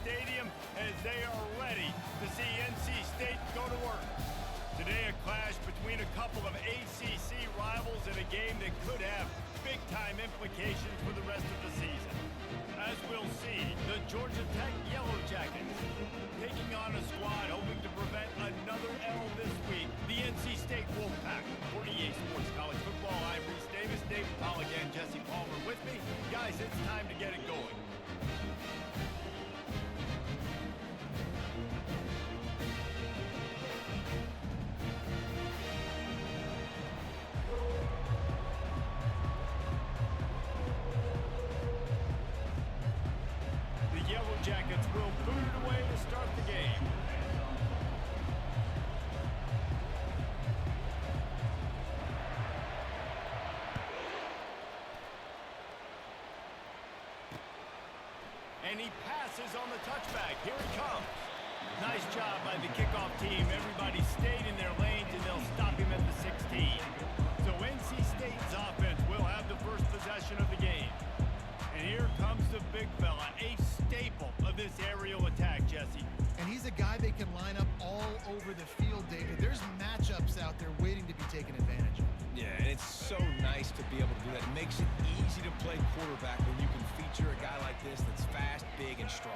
Stadium as they are ready to see NC State go to work. Today, a clash between a couple of ACC rivals in a game that could have big-time implications for the rest of the season. As we'll see, the Georgia Tech Yellow Jackets taking on a squad hoping to prevent another L this week, the NC State Wolfpack. For EA Sports College Football, I'm Reese Davis, David Pollock, and Jesse Palmer with me. Guys, it's time to get it going. Jackets will boot it away to start the game. And he passes on the touchback. Here he comes. Nice job by the kickoff team. Everybody stayed in their lanes, and they'll stop him at the 16. So NC State's offense will have the first possession of the game. And here comes the big fella, a staple of this aerial attack, Jesse. And he's a guy they can line up all over the field, David. There's matchups out there waiting to be taken advantage of. Yeah, and it's so nice to be able to do that. It makes it easy to play quarterback when you can feature a guy like this that's fast, big, and strong.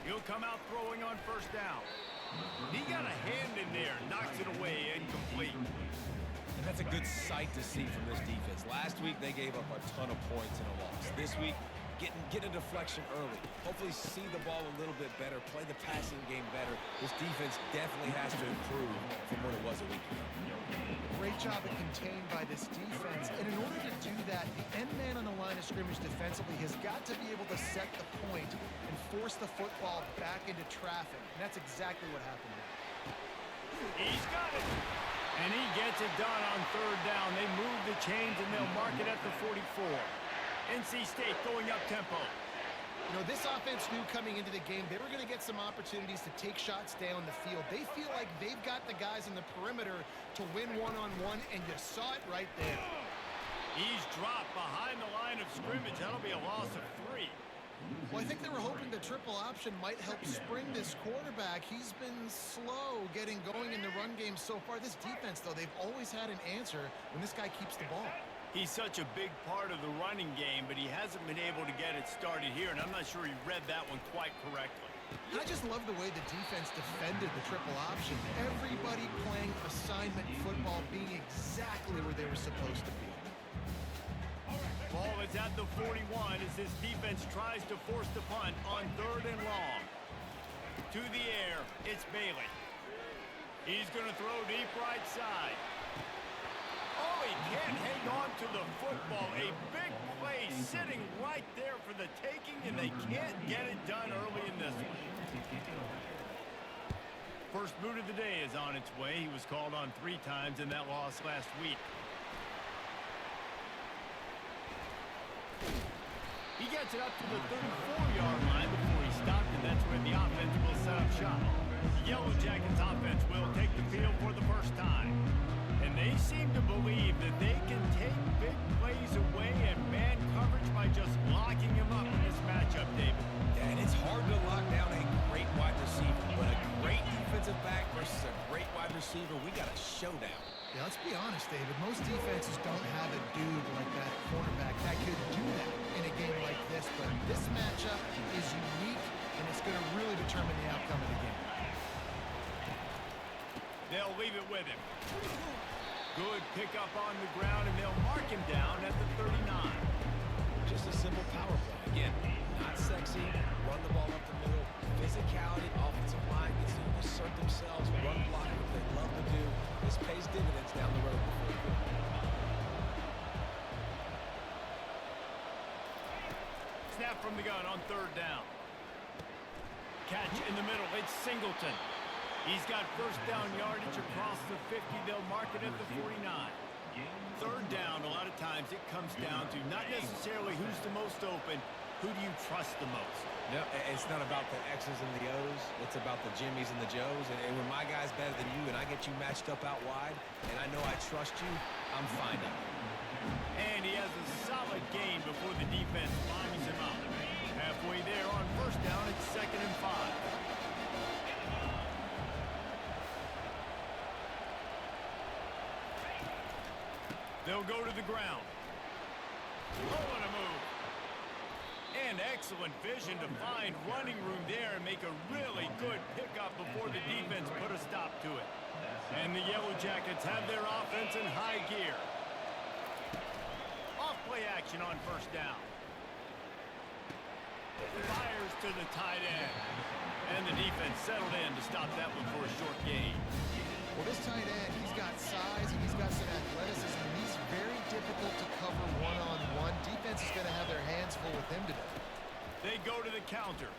He'll come out throwing on first down. He got a hand in there, knocks it away, incomplete. And that's a good sight to see from this defense. Last week, they gave up a ton of points in a loss. This week, get a deflection early. Hopefully see the ball a little bit better, play the passing game better. This defense definitely has to improve from what it was a week ago. Great job at contained by this defense. And in order to do that, the end man on the line of scrimmage defensively has got to be able to set the point and force the football back into traffic. And that's exactly what happened there. He's got it. And he gets it done on third down. They move the chains, and they'll mark it at the 44. NC State going up tempo. You know, this offense knew coming into the game they were going to get some opportunities to take shots down the field. They feel like they've got the guys in the perimeter to win one-on-one, and you saw it right there. He's dropped behind the line of scrimmage. That'll be a loss of 3. Well, I think they were hoping the triple option might help spring this quarterback. He's been slow getting going in the run game so far. This defense, though, they've always had an answer when this guy keeps the ball. He's such a big part of the running game, but he hasn't been able to get it started here, and I'm not sure he read that one quite correctly. I just love the way the defense defended the triple option. Everybody playing assignment football, being exactly where they were supposed to be. Ball is at the 41 as this defense tries to force the punt on third and long. To the air, it's Bailey. He's going to throw deep right side. Oh, he can't hang on to the football. A big play sitting right there for the taking, and they can't get it done early in this one. First boot of the day is on its way. He was called on 3 times in that loss last week. He gets it up to the 34-yard line before he stopped, and that's where the offense will set up shop. The Yellow Jackets offense will take the field for the first time. And they seem to believe that they can take big plays away and man coverage by just locking him up in this matchup, David. Yeah, and it's hard to lock down a great wide receiver, but a great defensive back versus a great wide receiver, we got a showdown. Yeah, let's be honest, David. Most defenses don't have a dude like that cornerback that could do that in a game like this, but this matchup is unique, and it's going to really determine the outcome of the game. They'll leave it with him. Good pickup on the ground, and they'll mark him down at the 39. Just a simple power play. Again, not sexy, run the ball up the middle, physicality, offensive line gets to assert themselves, run block, what they love to do. This pays dividends down the road. Snap from the gun on third down. Catch in the middle, it's Singleton. He's got first down yardage across the 50. They'll mark it at the 49. Third down, a lot of times it comes down to not necessarily who's the most open, who do you trust the most? No, it's not about the X's and the O's. It's about the Jimmies and the Joes. And when my guy's better than you and I get you matched up out wide, and I know I trust you, I'm fine up. And he has a solid gain before the defense lines him up. halfway there on first down. It's 2nd and 5. They'll go to the ground. Oh, and a move. And excellent vision to find running room there and make a really good pickup before the defense put a stop to it. And the Yellow Jackets have their offense in high gear. Off play action on first down. Fires to the tight end. And the defense settled in to stop that one for a short gain. Well, this tight end, he's got size and he's got some athleticism. He's very difficult to cover one-on-one. Defense is going to have their hands full with him today. They go to the counter.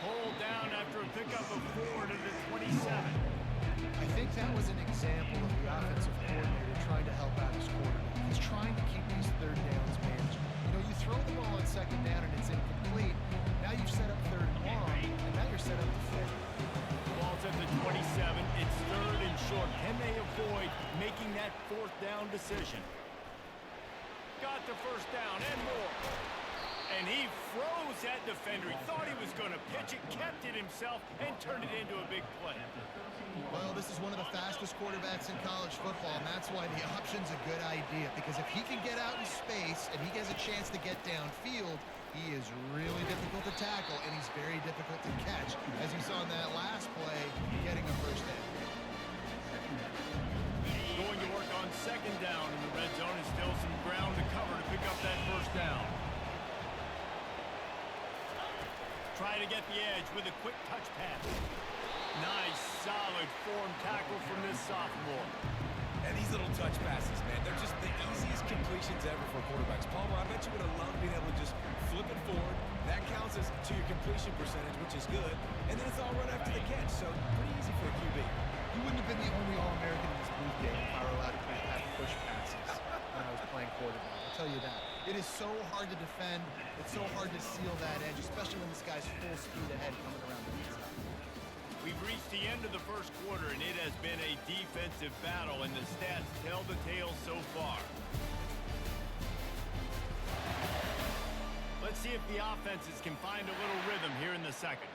Pulled down after a pickup of 4 to the 27. I think that was an example of the offensive coordinator trying to help out his quarterback. He's trying to keep these third downs managed. You know, you throw the ball on second down and it's incomplete. Now you've set up 3rd and long, and now you're set up to 5th. Ball's at the 27. It's 3rd and short. Can they avoid making that 4th down decision? Got the first down and more. And he froze that defender. He thought he was going to pitch it, kept it himself, and turned it into a big play. Well, this is one of the fastest quarterbacks in college football, and that's why the option's a good idea. Because if he can get out in space and he has a chance to get downfield, he is really difficult to tackle, and he's very difficult to catch. As you saw in that last play, getting a first down. Going to work on 2nd down in the red zone, and still some ground to cover to pick up that first down. Try to get the edge with a quick touch pass. Nice, solid form tackle from this sophomore. And these little touch passes, man, they're just the easiest completions ever for quarterbacks. Palmer, I bet you would have loved being able to just flip it forward. That counts as to your completion percentage, which is good. And then it's all run after the catch, so pretty easy for a QB. You wouldn't have been the only All-American in this booth game if I were allowed to have push passes when I was playing quarterback. I'll tell you that. It is so hard to defend. It's so hard to seal that edge, especially when this guy's full speed ahead coming around the inside. We've reached the end of the first quarter, and it has been a defensive battle, and the stats tell the tale so far. Let's see if the offenses can find a little rhythm here in the second.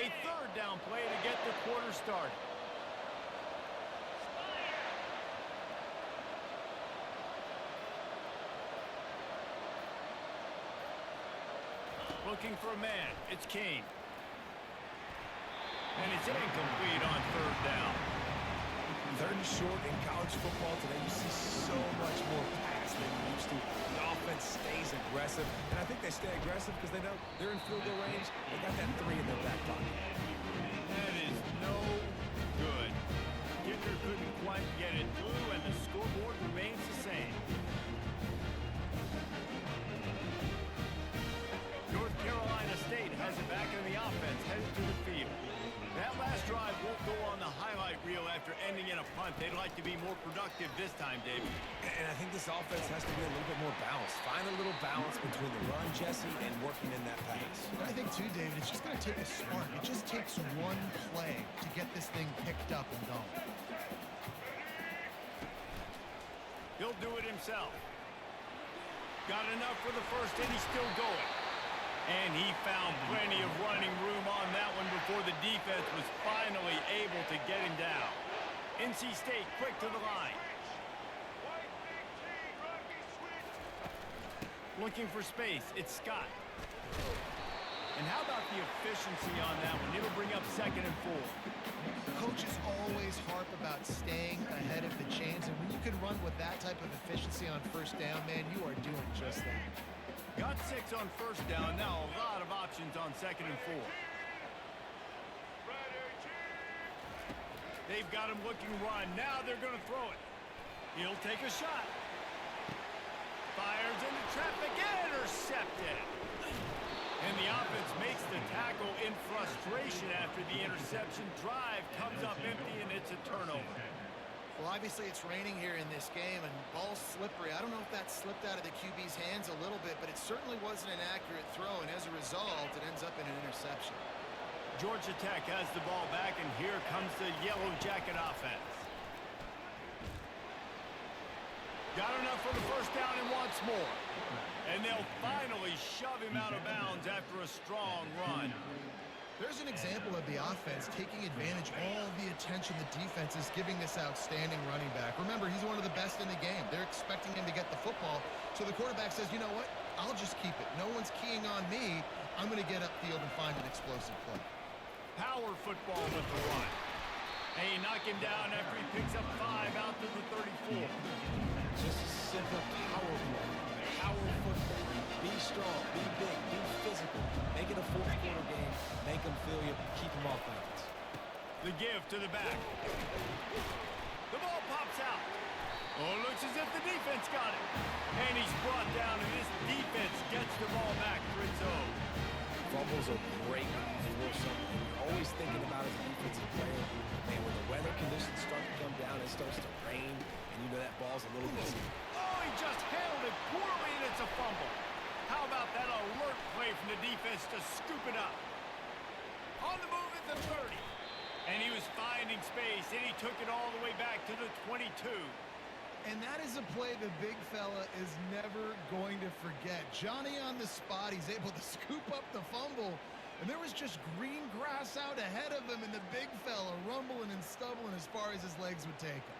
A 3rd down play to get the quarter started. Looking for a man. It's Kane. And it's incomplete on 3rd down. 3rd and short in college football today. You see so much more pass than you used to. The offense stays aggressive. And I think they stay aggressive because they know they're in field goal range. They got that 3 in their back pocket. That is no good. Kicker couldn't quite get it through, and the scoreboard remains the same. North Carolina State has it back in the offense, headed to the field. That last drive won't go on the highlight reel after ending in a punt. They'd like to be more productive this time, David. And I think this offense has to be a little bit more balanced. Find a little balance between the run, Jesse, and working in that pass. I think, too, David, it's just going to take a spark. It just takes one play to get this thing picked up and going. He'll do it himself. Got enough for the first, and he's still going. And he found plenty of running room on that one before the defense was finally able to get him down. NC State quick to the line. Looking for space. It's Scott. And how about the efficiency on that one? It'll bring up 2nd and 4. Coaches always harp about staying ahead of the chains, and when you can run with that type of efficiency on first down, man, you are doing just that. Got 6 on first down. Now a lot of options on 2nd and 4. They've got him looking run. Now they're going to throw it. He'll take a shot. Fires into traffic. Intercepted. And the offense makes the tackle in frustration after the interception. Drive comes up empty, and it's a turnover. Well, obviously it's raining here in this game, and ball's slippery. I don't know if that slipped out of the QB's hands a little bit, but it certainly wasn't an accurate throw, and as a result, it ends up in an interception. Georgia Tech has the ball back, and here comes the Yellow Jacket offense. first down and wants more. And they'll finally shove him out of bounds after a strong run. There's an example of the offense taking advantage of all the attention the defense is giving this outstanding running back. Remember, he's one of the best in the game. They're expecting him to get the football. So the quarterback says, you know what? I'll just keep it. No one's keying on me. I'm going to get upfield and find an explosive play. Power football with the run. They knock him down after he picks up 5 out to the 34. Just a simple power play. Power football. Be strong, be big, be physical. Make it a fourth-quarter game. Make them feel you. Keep them off balance. The give to the back. The ball pops out. Oh, looks as if the defense got it. And he's brought down, and this defense gets the ball back for its own. Fumbles are great when you force something. You're always thinking about as a defensive player, man, when the weather conditions start to come down, it starts to rain, and you know that ball's a little missing. Oh, he just handled it poorly, and it's a fumble. How about that alert play from the defense to scoop it up? On the move at the 30. And he was finding space, and he took it all the way back to the 22. And that is a play the big fella is never going to forget. Johnny on the spot. He's able to scoop up the fumble. And there was just green grass out ahead of him, and the big fella rumbling and stumbling as far as his legs would take him.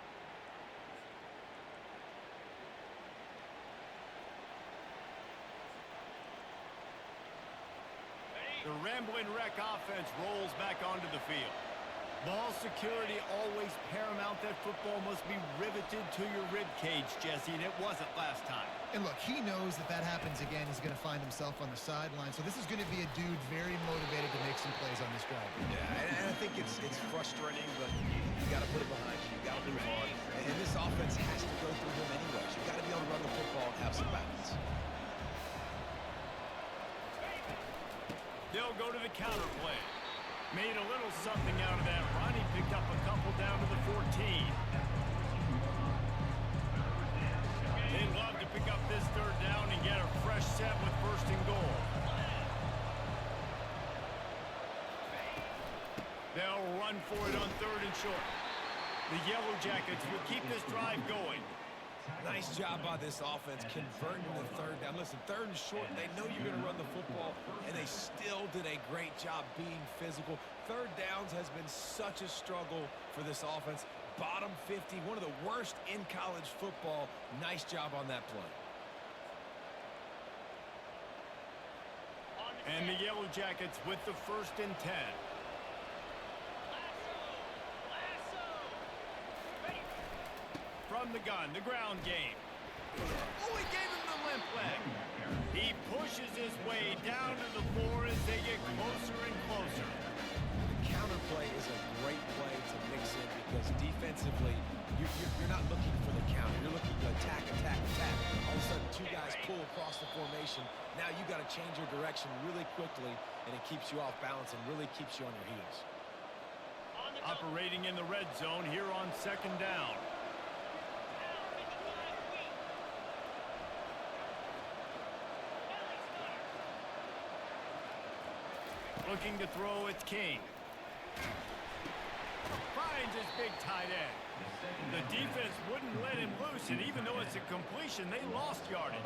The Ramblin' Wreck offense rolls back onto the field. Ball security always paramount. That football must be riveted to your rib cage, Jesse, and it wasn't last time. And look, he knows that happens again. He's going to find himself on the sideline. So this is going to be a dude very motivated to make some plays on this drive. Yeah, and I think it's frustrating, but you got to put it behind you. You got to move on. And this offense has to go through him anyways. You got to be able to run the football and have some balance. They'll go to the counter play. Made a little something out of that run. He picked up a couple down to the 14. They'd love to pick up this third down and get a fresh set with first and goal. They'll run for it on third and short. The Yellow Jackets will keep this drive going. Nice job by this offense converting the third down. Listen, third and short, they know you're going to run the football, and they still did a great job being physical. Third downs has been such a struggle for this offense. Bottom 50, one of the worst in college football. Nice job on that play. And the Yellow Jackets with the first and 10. From the gun, the ground game. Oh, he gave him the limp leg. He pushes his way down to the floor as they get closer and closer. The counter play is a great play to mix in because defensively, you're not looking for the counter. You're looking to attack, attack, attack. All of a sudden, two guys pull across the formation. Now you got to change your direction really quickly, and it keeps you off balance and really keeps you on your heels. Operating in the red zone here on second down. Looking to throw, it's King. Finds his big tight end. The defense wouldn't let him loose, and even though it's a completion, they lost yardage.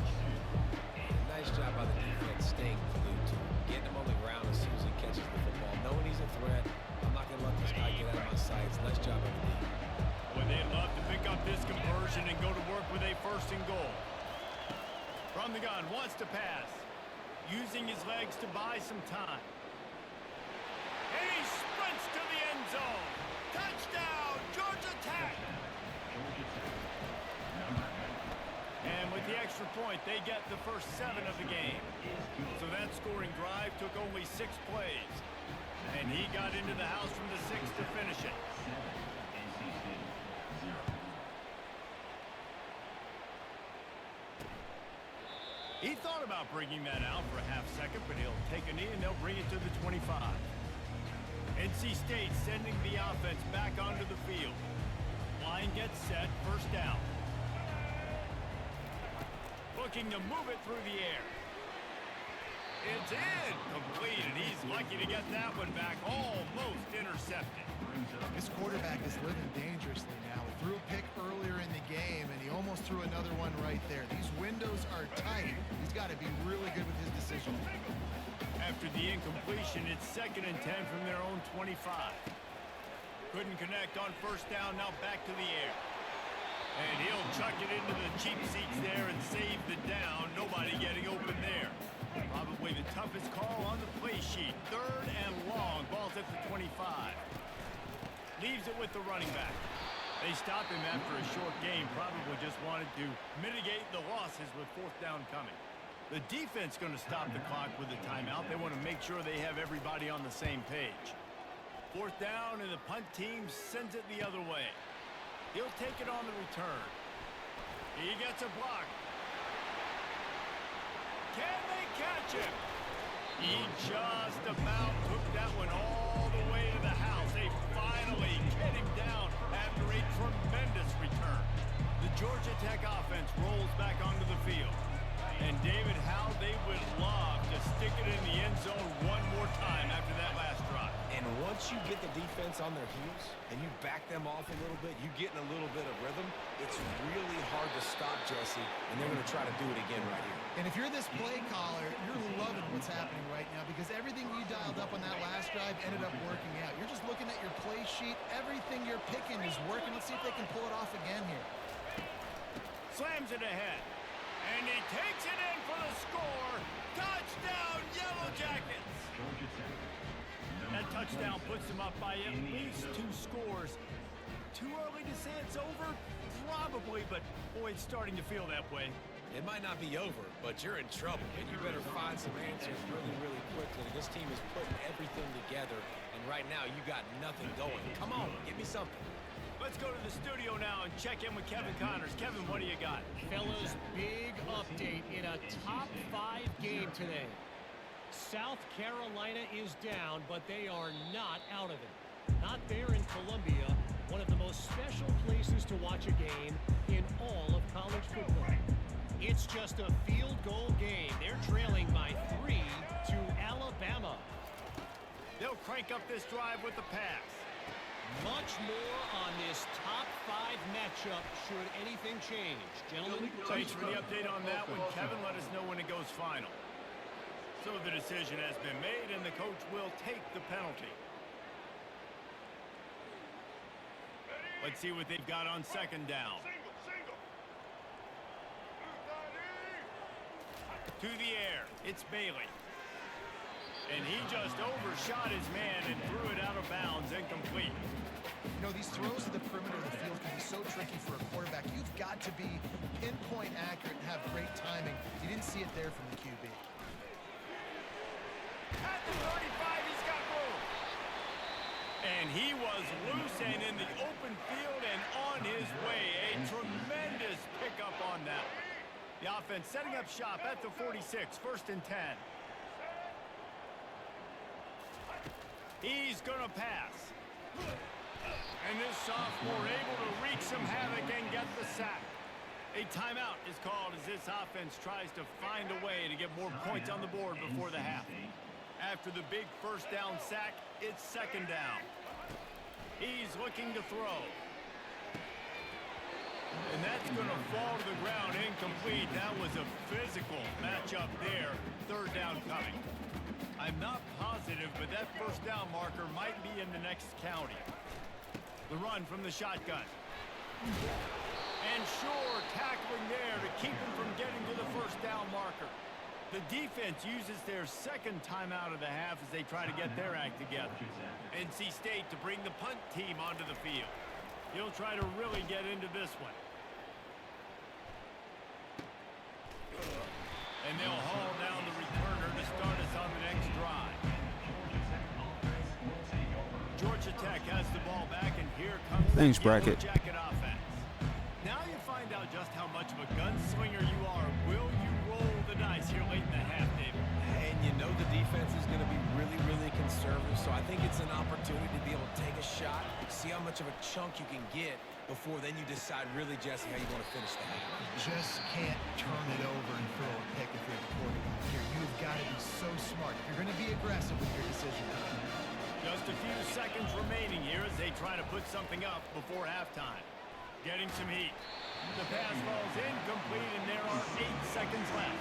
Nice job by the defense staying glued to him, getting him on the ground as soon as he catches the football. Knowing he's a threat, I'm not going to let this guy get out of my sights. Nice job by the defense. Well, they'd love to pick up this conversion and go to work with a first and goal. From the gun, wants to pass. Using his legs to buy some time. And he sprints to the end zone. Touchdown, Georgia Tech. And with the extra point, they get the first 7 of the game. So that scoring drive took only 6 plays. And he got into the house from the 6 to finish it. He thought about bringing that out for a half second, but he'll take a knee and they'll bring it to the 25. NC State sending the offense back onto the field. Line gets set, first down. Looking to move it through the air. It's in. Complete, and he's lucky to get that one back. Almost intercepted. This quarterback is living dangerously now. He threw a pick earlier in the game, and he almost threw another one right there. These windows are tight. He's got to be really good with his decision. After the incompletion, it's 2nd and 10 from their own 25. Couldn't connect on first down, now back to the air. And he'll chuck it into the cheap seats there and save the down. Nobody getting open there. Probably the toughest call on the play sheet. 3rd and long. Ball's at the 25. Leaves it with the running back. They stop him after a short game. Probably just wanted to mitigate the losses with 4th down coming. The defense going to stop the clock with a timeout. They want to make sure they have everybody on the same page. 4th down, and the punt team sends it the other way. He'll take it on the return. He gets a block. Can they catch him? He just about took that one all the way to the house. They finally get him down after a tremendous return. The Georgia Tech offense rolls back onto the field. And David, how they would love to stick it in the end zone one more time after that last drive. And once you get the defense on their heels and you back them off a little bit, you get in a little bit of rhythm, it's really hard to stop, Jesse, and they're going to try to do it again right here. And if you're this play caller, you're loving what's happening right now because everything you dialed up on that last drive ended up working out. You're just looking at your play sheet. Everything you're picking is working. Let's see if they can pull it off again here. Slams it ahead. And he takes it in for the score. Touchdown, Yellow Jackets. That touchdown puts them up by at least 2 scores. Too early to say it's over? Probably, but boy, it's starting to feel that way. It might not be over, but you're in trouble, and you better find some answers really, really quickly. This team is putting everything together, and right now you got nothing going. Come on, give me something. Let's go to the studio now and check in with Kevin Connors. Kevin, what do you got? Fellas, big update in a top 5 game today. South Carolina is down, but they are not out of it. Not there in Columbia, one of the most special places to watch a game in all of college football. It's just a field goal game. They're trailing by 3 to Alabama. They'll crank up this drive with the pass. Much more on this top 5 matchup should anything change. Gentlemen, Thanks for the update on that one. Kevin, let us know when it goes final. So the decision has been made, and the coach will take the penalty. Let's see what they've got on 2nd down. To the air, it's Bailey. And he just overshot his man and threw it out of bounds, incomplete. You know, these throws to the perimeter of the field can be so tricky for a quarterback. You've got to be pinpoint accurate and have great timing. You didn't see it there from the QB. At the 35, he's got room. And he was loose and in the open field and on his way. A tremendous pickup on that. The offense setting up shop at the 46, 1st and 10. He's going to pass. And this sophomore able to wreak some havoc and get the sack. A timeout is called as this offense tries to find a way to get more points on the board before the half. After the big 1st down sack, it's 2nd down. He's looking to throw. And that's going to fall to the ground incomplete. That was a physical matchup there. 3rd down coming. I'm not positive, but that 1st down marker might be in the next county. The run from the shotgun. And sure, tackling there to keep him from getting to the 1st down marker. The defense uses their 2nd timeout of the half as they try to get their act together. NC State to bring the punt team onto the field. He'll try to really get into this one. And they'll haul down the returner to start us on the next drive. Georgia Tech has the ball back, and here comes Thanks, the Brackett. Yellow Jacket offense. Now you find out just how much of a gunslinger you are. Will you roll the dice here late in the half, David? And you know the defense is going to be really, really conservative, so I think it's an opportunity to be able to take a shot, see how much of a chunk you can get, before then you decide really, Jesse, how you want to finish the half. Just can't turn it over and throw a pick if you're the quarterback here. You've got to be so smart if you're going to be aggressive with your decision making. Just a few seconds remaining here as they try to put something up before halftime. Getting some heat. The pass falls incomplete, and there are 8 seconds left.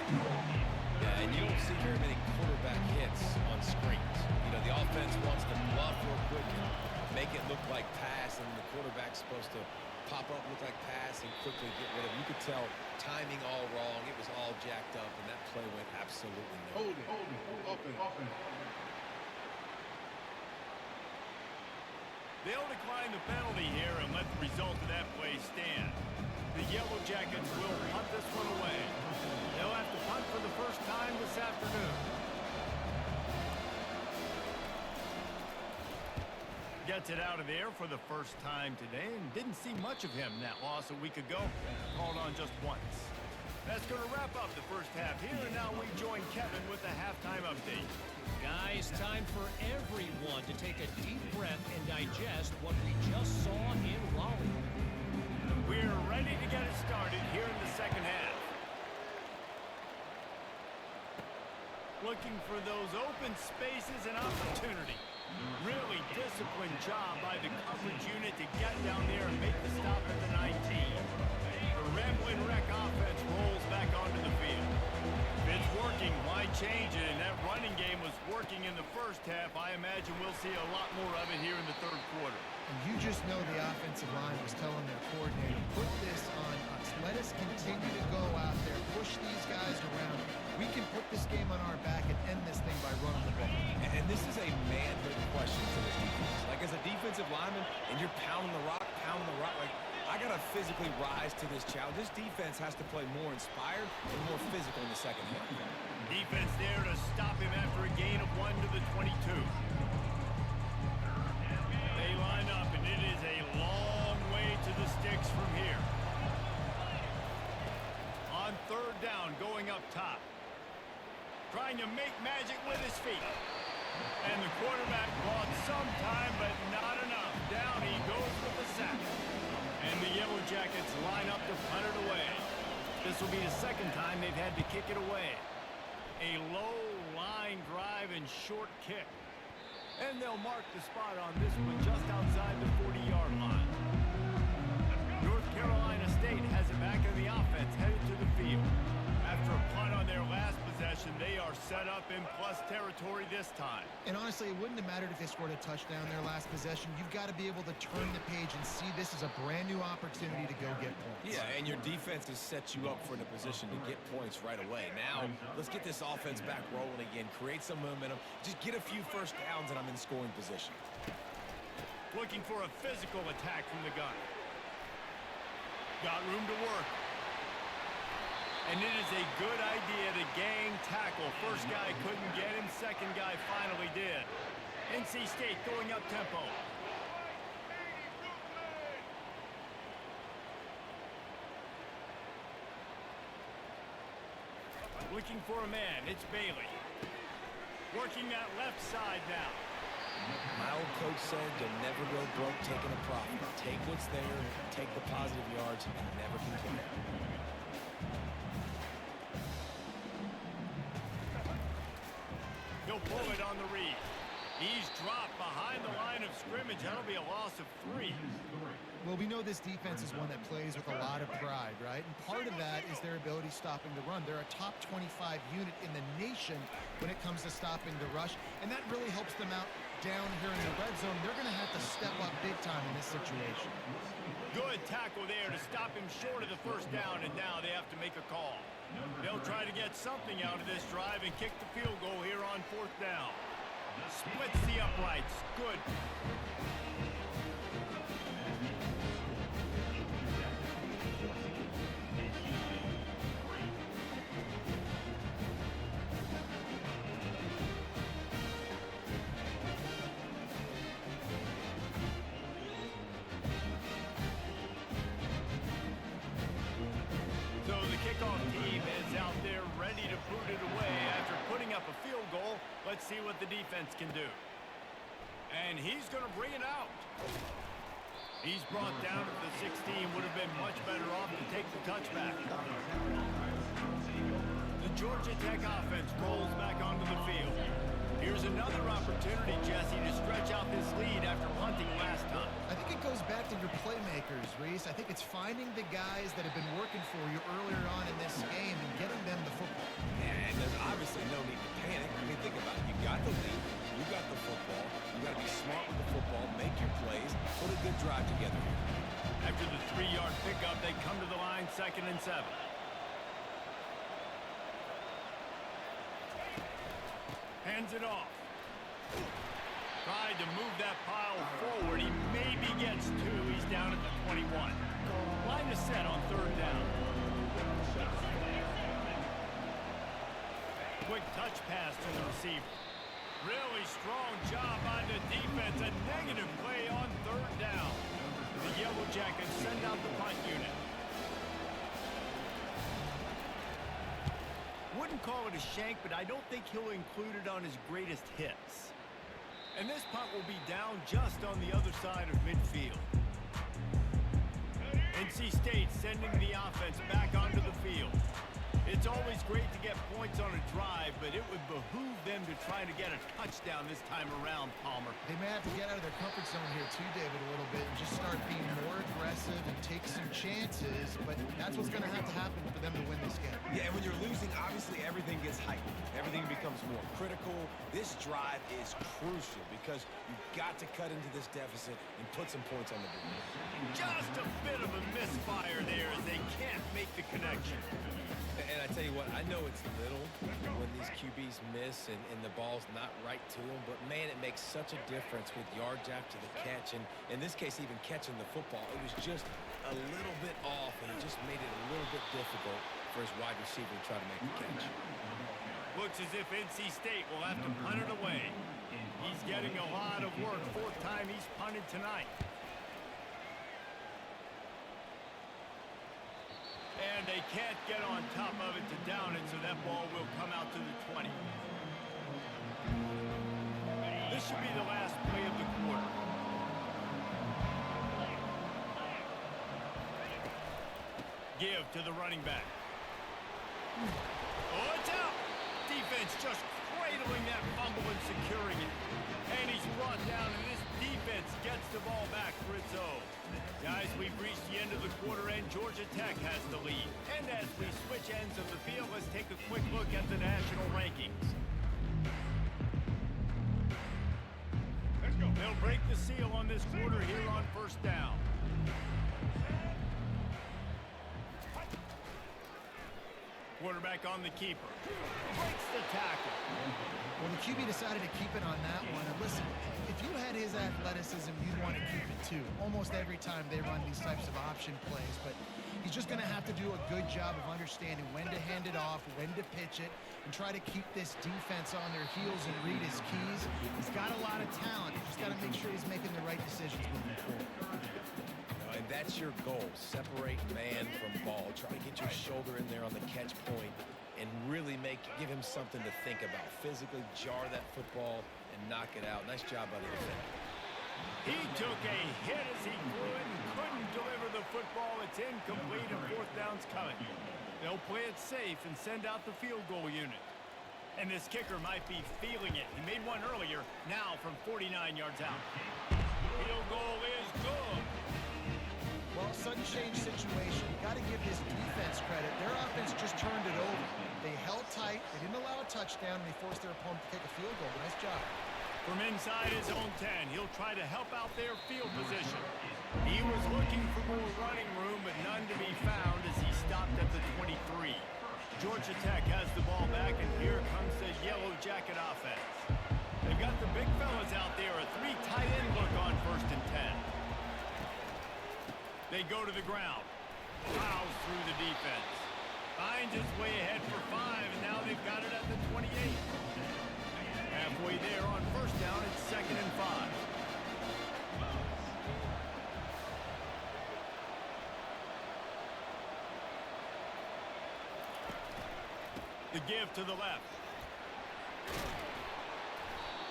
Yeah, and you don't see very many quarterback hits on screens. You know, the offense wants to bluff real quick and make it look like pass, and the quarterback's supposed to pop up, look like pass, and quickly get rid of it. You could tell timing all wrong. It was all jacked up, and that play went absolutely nowhere. Open. They'll decline the penalty here and let the result of that play stand. The Yellow Jackets will punt this one away. They'll have to punt for the first time this afternoon. Gets it out of there for the first time today, and didn't see much of him that loss a week ago. Called on just once. That's going to wrap up the first half here, and now we join Kevin with the halftime update. Guys, time for everyone to take a deep breath and digest what we just saw in Raleigh. We're ready to get it started here in the second half. Looking for those open spaces and opportunity. Really disciplined job by the coverage unit to get down there and make the stop at the 19. The Ramblin' Wreck offense rolls back onto the field. If it's working, why change it? And that running game was working in the first half. I imagine we'll see a lot more of it here in the third quarter. And you just know the offensive line was telling their coordinator, put this on us. Let us continue to go out there, push these guys around. We can put this game on our back and end this thing by running the ball. And this is a manhood question for this defense. Like, as a defensive lineman, and you're pounding the rock, like, I got to physically rise to this challenge. This defense has to play more inspired and more physical in the second half. Defense there to stop him after a gain of 1 to the 22. They line up, and it is a long way to the sticks from here. On third down, going up top. Trying to make magic with his feet. And the quarterback bought some time, but not enough. Down he goes with the sack. And the Yellow Jackets line up to punt it away. This will be the second time they've had to kick it away. A low line drive and short kick. And they'll mark the spot on this one just outside the 40-yard line. North Carolina State has it back in the offense, headed to the field. After a punt on their last possession, they are set up in plus territory this time. And honestly, it wouldn't have mattered if they scored a touchdown their last possession. You've got to be able to turn the page and see this as a brand new opportunity to go get points. Yeah, and your defense has set you up for the position to get points right away. Now, let's get this offense back rolling again, create some momentum, just get a few first downs, and I'm in scoring position. Looking for a physical attack from the gun. Got room to work. And it is a good idea to gang tackle. First guy couldn't get him. Second guy finally did. NC State going up tempo. Looking for a man. It's Bailey. Working that left side now. My old coach said you'll never go broke taking a profit. Take what's there, take the positive yards, and never complain. He'll pull it on the read. He's dropped behind the line of scrimmage. That'll be a loss of 3. Well, we know this defense is one that plays with a lot of pride, right? And part of that is their ability stopping the run. They're a top 25 unit in the nation when it comes to stopping the rush, and that really helps them out down here in the red zone. They're going to have to step up big time in this situation. Good tackle there to stop him short of the first down, and now they have to make a call. They'll try to get something out of this drive and kick the field goal here on fourth down. Splits the uprights. Good. So the kickoff team is out there ready to boot it away after putting up a field goal. Let's see what the defense can do. And he's going to bring it out. He's brought down at the 16. Would have been much better off to take the touchback. The Georgia Tech offense rolls back onto the field. Here's another opportunity, Jesse, to stretch out this lead after punting last time. I think it goes back to your playmakers, Reese. I think it's finding the guys that have been working for you earlier on in this game and getting them the football. And there's obviously no need to panic. I mean, think about it. You got the lead. You got the football. You got to be smart with the football, make your plays, put a good drive together here. After the 3-yard pickup, they come to the line, 2nd and 7. Hands it off. Tried to move that pile forward. He maybe gets 2. He's down at the 21. Line is set on 3rd down. Quick touch pass to the receiver. Really strong job on the defense. A negative play on 3rd down. The Yellow Jackets send out the punt unit. Wouldn't call it a shank, but I don't think he'll include it on his greatest hits. And this punt will be down just on the other side of midfield. NC State sending the offense back onto the field. It's always great to get points on a drive, but it would behoove them to try to get a touchdown this time around, Palmer. They may have to get out of their comfort zone here too, David, a little bit and just start being more aggressive and take some chances, but that's what's going to happen for them to win this game. Yeah, and when you're losing, obviously everything gets heightened. Everything becomes more critical. This drive is crucial because you've got to cut into this deficit and put some points on the board. Just a bit of a misfire there as they can't make the connection. And I tell you what, I know it's little when these QBs miss and the ball's not right to them, but man, it makes such a difference with yards after the catch, and in this case, even catching the football. It was just a little bit off, and it just made it a little bit difficult for his wide receiver to try to make the catch. Looks as if NC State will have to punt it away. He's getting a lot of work. 4th time he's punted tonight. And they can't get on top of it to down it, so that ball will come out to the 20. This should be the last play of the quarter. Give to the running back. Oh, it's out! Defense just cradling that fumble and securing it. And he's brought down, and this defense gets the ball back for its own. Guys, we've reached the end of the quarter, and Georgia Tech has the lead. And as we switch ends of the field, let's take a quick look at the national rankings. Let's go. They'll break the seal on this quarter here on 1st down. Quarterback on the keeper. Breaks the tackle. Well, the QB decided to keep it on that one. And listen, if you had his athleticism, you'd want to keep it too. Almost every time they run these types of option plays. But he's just going to have to do a good job of understanding when to hand it off, when to pitch it, and try to keep this defense on their heels and read his keys. He's got a lot of talent. He's just got to make sure he's making the right decisions moving forward. And that's your goal. Separate man from ball. Try to get your shoulder in there on the catch point and really give him something to think about. Physically jar that football and knock it out. Nice job by the defender. He took a hit as he threw it and couldn't deliver the football. It's incomplete and 4th down's coming. They'll play it safe and send out the field goal unit. And this kicker might be feeling it. He made one earlier, now from 49 yards out. Field goal is good. Well, sudden change situation. You got to give this defense credit. Their offense just turned it over. They held tight. They didn't allow a touchdown, and they forced their opponent to take a field goal. Nice job. From inside his own 10, he'll try to help out their field position. He was looking for more running room, but none to be found as he stopped at the 23. Georgia Tech has the ball back, and here comes the Yellow Jacket offense. They've got the big fellas out there, a 3 tight end look on 1st and 10. They go to the ground. Plows through the defense. Finds his way ahead for 5, and now they've got it at the 28. Halfway there on 1st down, it's 2nd and 5. The give to the left.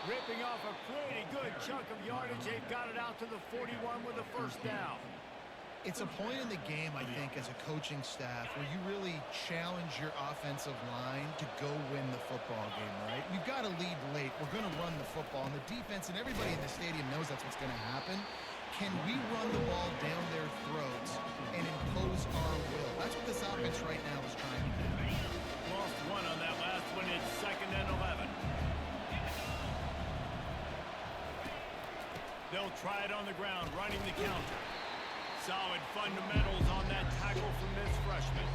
Ripping off a pretty good chunk of yardage. They've got it out to the 41 with a first down. It's a point in the game, I think, as a coaching staff where you really challenge your offensive line to go win the football game, right? We've got to lead late. We're going to run the football. And the defense and everybody in the stadium knows that's what's going to happen. Can we run the ball down their throats and impose our will? That's what this offense right now is trying to do. Lost one on that last one. It's 2nd and 11. They'll try it on the ground, running the counter. Solid fundamentals on that tackle from this freshman.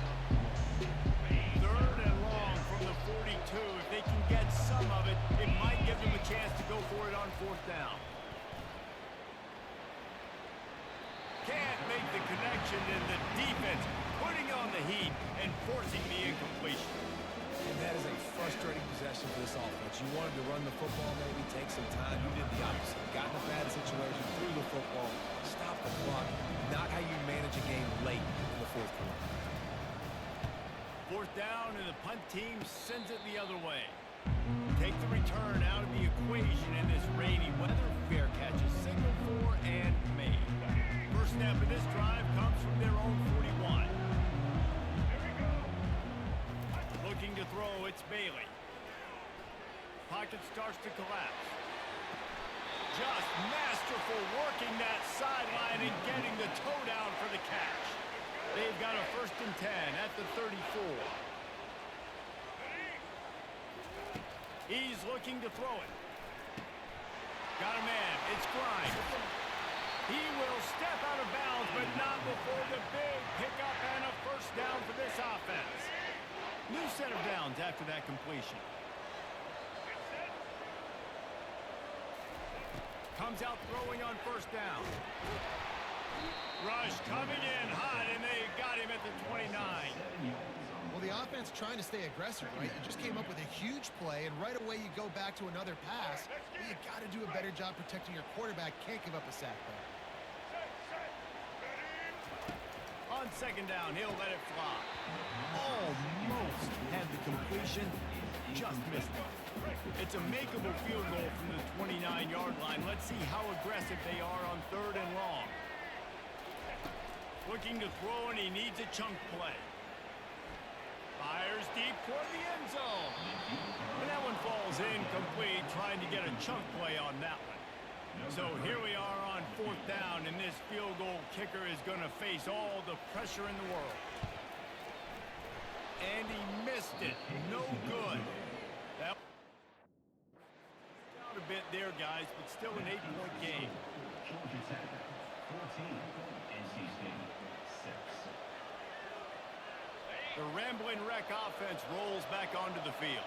3rd and long from the 42. If they can get some of it, it might give them a chance to go for it on 4th down. Can't make the connection, and the defense putting on the heat and forcing the incompletion. And that is a frustrating possession for this offense. You wanted to run the football, maybe take some time. You did the opposite. Got in a bad situation, threw the football, stopped the clock. Not how you manage a game late in the 4th quarter. 4th down, and the punt team sends it the other way. Take the return out of the equation in this rainy weather. Fair catch is signaled for and made. First snap of this drive comes from their own 41. Looking to throw, it's Bailey. Pocket starts to collapse. Just masterful working that sideline and getting the toe down for the catch. They've got a 1st and 10 at the 34. He's looking to throw it. Got a man. It's Grimes. He will step out of bounds, but not before the big pickup and a first down for this offense. New set of downs after that completion. Comes out throwing on 1st down. Rush coming in hot, and they got him at the 29. Well, the offense trying to stay aggressive, right? You just came up with a huge play, and right away you go back to another pass. But you got to do a better job protecting your quarterback. Can't give up a sack there. On 2nd down, he'll let it fly. Almost had the completion, just missed it. It's a makeable field goal from the 29-yard line. Let's see how aggressive they are on 3rd and long. Looking to throw, and he needs a chunk play. Fires deep toward the end zone. And that one falls incomplete, trying to get a chunk play on that one. So here we are on 4th down, and this field goal kicker is going to face all the pressure in the world. And he missed it. No good. That down a bit there, guys, but still an 8-point game. The rambling wreck offense rolls back onto the field.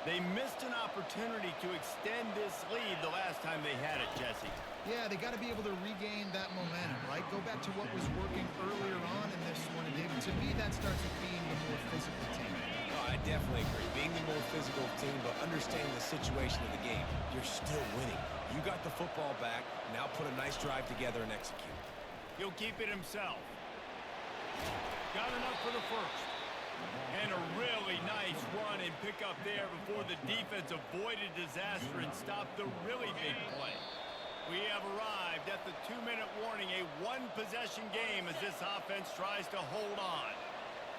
They missed an opportunity to extend this lead the last time they had it, Jesse. Yeah, they got to be able to regain that momentum, right? Go back to what was working earlier on in this one. And David, to me, that starts with being the more physical team. Oh, I definitely agree. Being the more physical team, but understanding the situation of the game. You're still winning. You got the football back. Now put a nice drive together and execute. He'll keep it himself. Got enough for the first. And a really nice run and pick up there before the defense avoided disaster and stopped the really big play. We have arrived at the 2-minute warning, a one-possession game as this offense tries to hold on.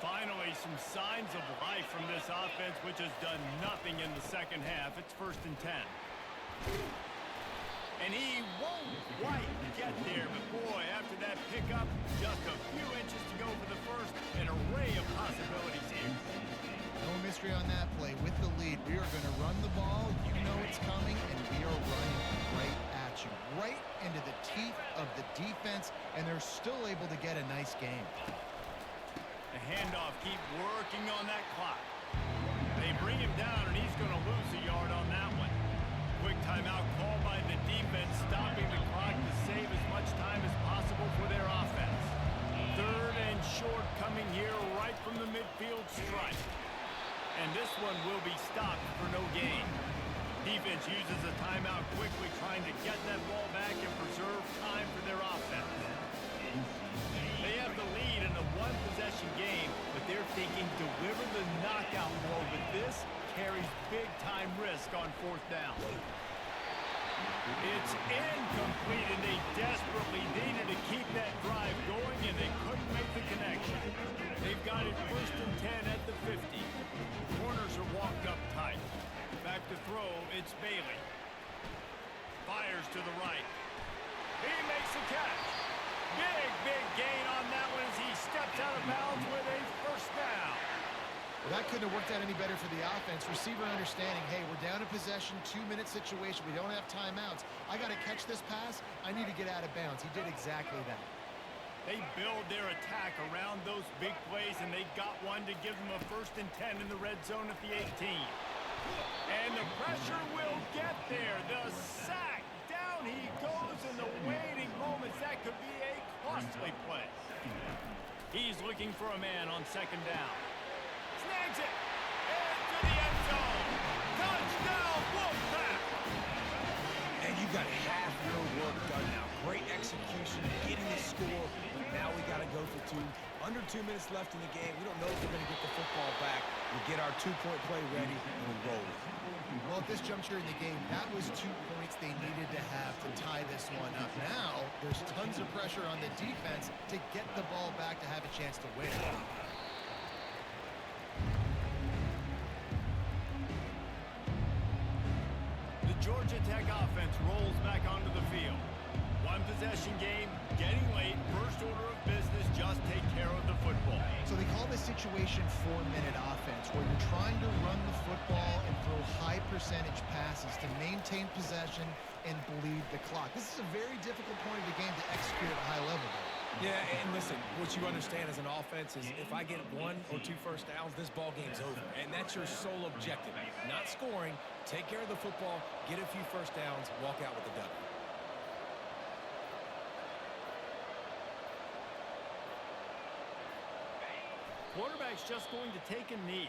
Finally, some signs of life from this offense, which has done nothing in the second half. It's 1st and 10. And he won't quite get there, but boy, after that pickup, just a few inches to go for the first, an array of possibilities here. No mystery on that play. With the lead, we are going to run the ball. You know it's coming, and we are running right at you. Right into the teeth of the defense, and they're still able to get a nice game. The handoff, keep working on that clock. They bring him down, and he's going to lose a yard on that one. Quick timeout called by the defense, stopping the clock to save as much time as possible for their offense. 3rd and short coming here right from the midfield stripe. And this one will be stopped for no gain. Defense uses a timeout quickly, trying to get that ball back and preserve time for their offense. They have the lead in a one-possession game, but they're thinking deliver the knockout blow, but this carries big-time risk on 4th down. It's incomplete, and they desperately needed to keep that drive going, and they couldn't make the connection. They've got it 1st and 10 at the 50. Corners are walked up tight. Back to throw, it's Bailey. Fires to the right. He makes the catch. Big gain on that one as he steps out of bounds with a 1st down. Well, that couldn't have worked out any better for the offense. Receiver understanding, hey, we're down in possession, 2-minute situation. We don't have timeouts. I got to catch this pass. I need to get out of bounds. He did exactly that. They build their attack around those big plays, and they got one to give them a 1st and 10 in the red zone at the 18. And the pressure will get there. The sack. Down he goes in the waiting moments. That could be a costly play. He's looking for a man on 2nd down. Snags it. Into the end zone. Touchdown, Wolfpack. And you got half your work done now. Great execution, getting the score, but now we got to go for 2. Under 2 minutes left in the game. We don't know if we're going to get the football back. We get our 2-point play ready, and we roll it. Well, at this juncture in the game, that was 2 points they needed to have to tie this one up. Now, there's tons of pressure on the defense to get the ball back to have a chance to win. The Georgia Tech offense rolls back onto the field. 1-possession game, getting late, 1st order of business, just take care of the football. So they call this situation 4-minute offense, where you're trying to run the football and throw high percentage passes to maintain possession and bleed the clock. This is a very difficult point of the game to execute at a high level. Yeah, and listen, what you understand as an offense is if I get 1 or 2 first downs, this ball game's over. And that's your sole objective. Not scoring, take care of the football, get a few first downs, walk out with the W. Quarterback's just going to take a knee.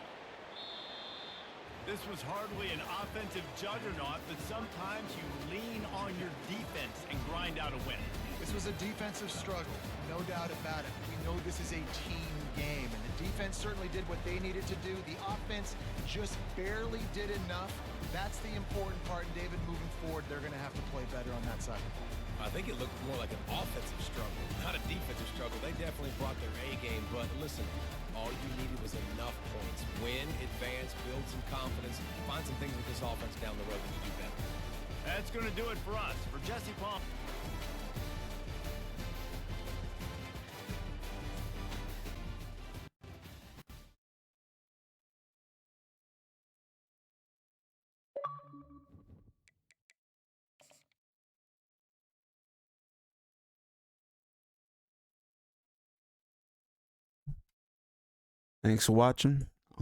This was hardly an offensive juggernaut, but sometimes you lean on your defense and grind out a win. This was a defensive struggle, no doubt about it. We know this is a team game, and the defense certainly did what they needed to do. The offense just barely did enough. That's the important part, and David, moving forward, they're going to have to play better on that side. I think it looked more like an offensive struggle, not a defensive struggle. They definitely brought their A game, but listen, all you needed was enough points. Win, advance, build some confidence, find some things with this offense down the road that you do better. That's going to do it for us. For Jesse Palm. Thanks for watching.